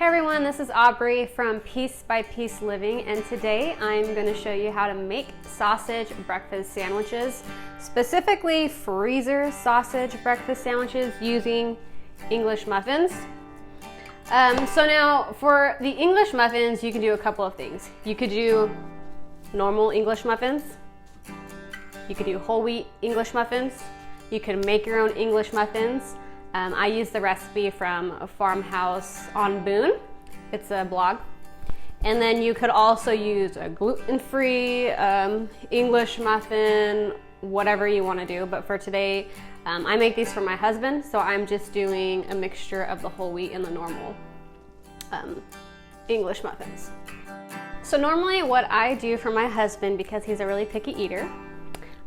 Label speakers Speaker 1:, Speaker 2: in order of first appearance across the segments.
Speaker 1: Hey everyone, this is Aubrey from Piece by Piece Living, and today I'm going to show you how to make sausage breakfast sandwiches, specifically freezer sausage breakfast sandwiches using English muffins. So now for the English muffins, you can do a couple of things. You could do normal English muffins. You could do whole wheat English muffins. You can make your own English muffins. I use the recipe from a farmhouse on Boone. It's a blog. And then you could also use a gluten-free English muffin, whatever you want to do. But for today, I make these for my husband, so I'm just doing a mixture of the whole wheat and the normal English muffins. So normally what I do for my husband, because he's a really picky eater,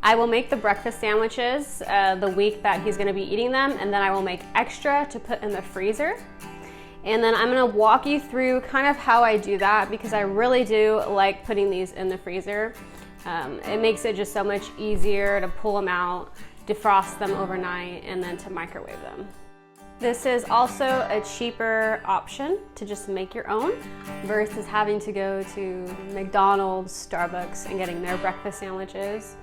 Speaker 1: I will make the breakfast sandwiches the week that he's going to be eating them, and then I will make extra to put in the freezer. And then I'm going to walk you through kind of how I do that, because I really do like putting these in the freezer. It makes it just so much easier to pull them out, defrost them overnight, and then to microwave them. This is also a cheaper option to just make your own versus having to go to McDonald's, Starbucks, and getting their breakfast sandwiches.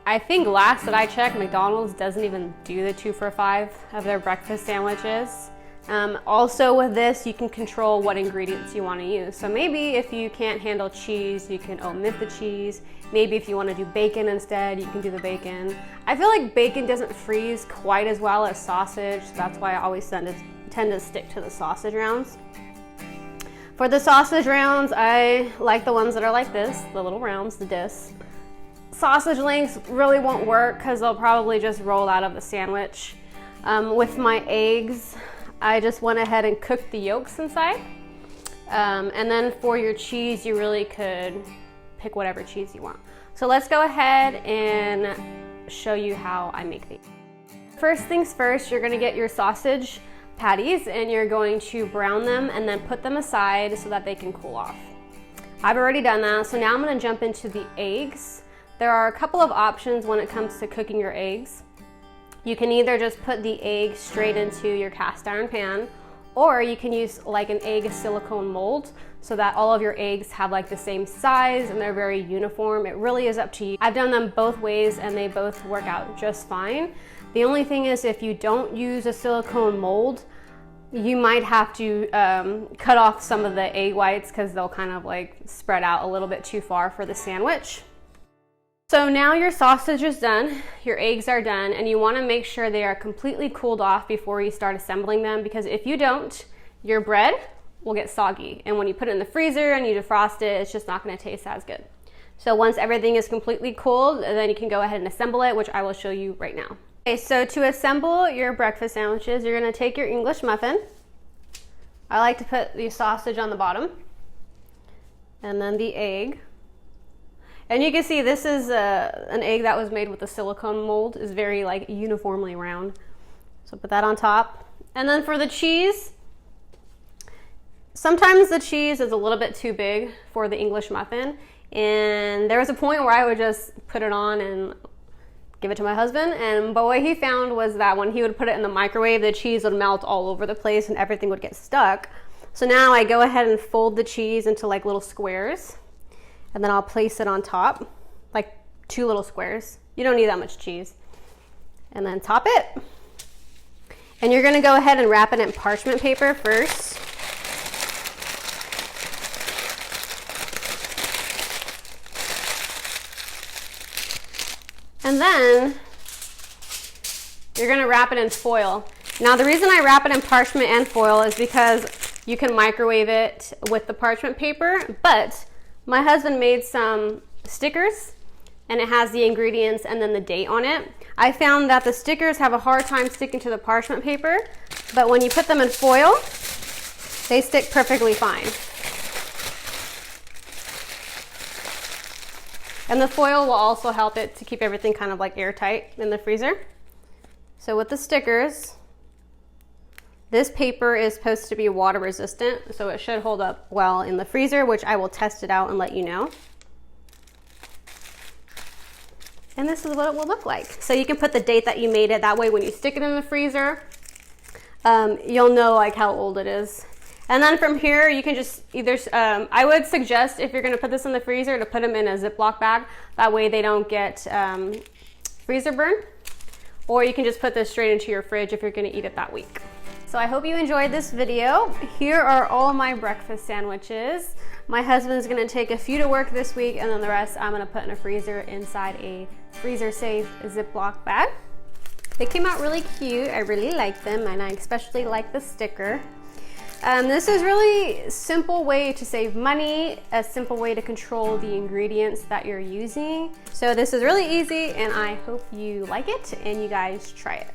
Speaker 1: I think last that I checked, McDonald's doesn't even do the 2 for $5 of their breakfast sandwiches. Also with this, you can control what ingredients you want to use. So maybe if you can't handle cheese, you can omit the cheese. Maybe if you want to do bacon instead, you can do the bacon. I feel like bacon doesn't freeze quite as well as sausage, so that's why I always tend to stick to the sausage rounds. For the sausage rounds, I like the ones that are like this, the little rounds, the discs. Sausage links really won't work because they'll probably just roll out of the sandwich. With my eggs, I just went ahead and cooked the yolks inside. And then for your cheese, you really could pick whatever cheese you want. So let's go ahead and show you how I make these. First things first, you're gonna get your sausage patties and you're going to brown them and then put them aside so that they can cool off. I've already done that, so now I'm gonna jump into the eggs. There are a couple of options when it comes to cooking your eggs. You can either just put the egg straight into your cast iron pan, or you can use like an egg silicone mold so that all of your eggs have like the same size and they're very uniform. It really is up to you. I've done them both ways and they both work out just fine. The only thing is, if you don't use a silicone mold, you might have to cut off some of the egg whites because they'll kind of like spread out a little bit too far for the sandwich. So now your sausage is done, your eggs are done, and you want to make sure they are completely cooled off before you start assembling them, because if you don't, your bread will get soggy. And when you put it in the freezer and you defrost it, it's just not going to taste as good. So once everything is completely cooled, then you can go ahead and assemble it, which I will show you right now. Okay, so to assemble your breakfast sandwiches, you're going to take your English muffin. I like to put the sausage on the bottom, and then the egg. And you can see this is an egg that was made with a silicone mold. It's very like uniformly round. So put that on top. And then for the cheese, sometimes the cheese is a little bit too big for the English muffin. And there was a point where I would just put it on and give it to my husband. But what he found was that when he would put it in the microwave, the cheese would melt all over the place and everything would get stuck. So now I go ahead and fold the cheese into like little squares. And then I'll place it on top, like 2 little squares. You don't need that much cheese. And then top it. And you're gonna go ahead and wrap it in parchment paper first. And then you're gonna wrap it in foil. Now the reason I wrap it in parchment and foil is because you can microwave it with the parchment paper, but my husband made some stickers and it has the ingredients and then the date on it. I found that the stickers have a hard time sticking to the parchment paper, but when you put them in foil, they stick perfectly fine. And the foil will also help it to keep everything kind of like airtight in the freezer. So with the stickers, this paper is supposed to be water resistant, so it should hold up well in the freezer, which I will test it out and let you know. And this is what it will look like. So you can put the date that you made it. That way when you stick it in the freezer, you'll know like how old it is. And then from here, you can just either, I would suggest if you're gonna put this in the freezer to put them in a Ziploc bag. That way they don't get freezer burn. Or you can just put this straight into your fridge if you're gonna eat it that week. So I hope you enjoyed this video. Here are all my breakfast sandwiches. My husband's gonna take a few to work this week, and then the rest I'm gonna put in a freezer inside a freezer safe Ziploc bag. They came out really cute. I really like them, and I especially like the sticker. This is really simple way to save money, a simple way to control the ingredients that you're using. So this is really easy, and I hope you like it and you guys try it.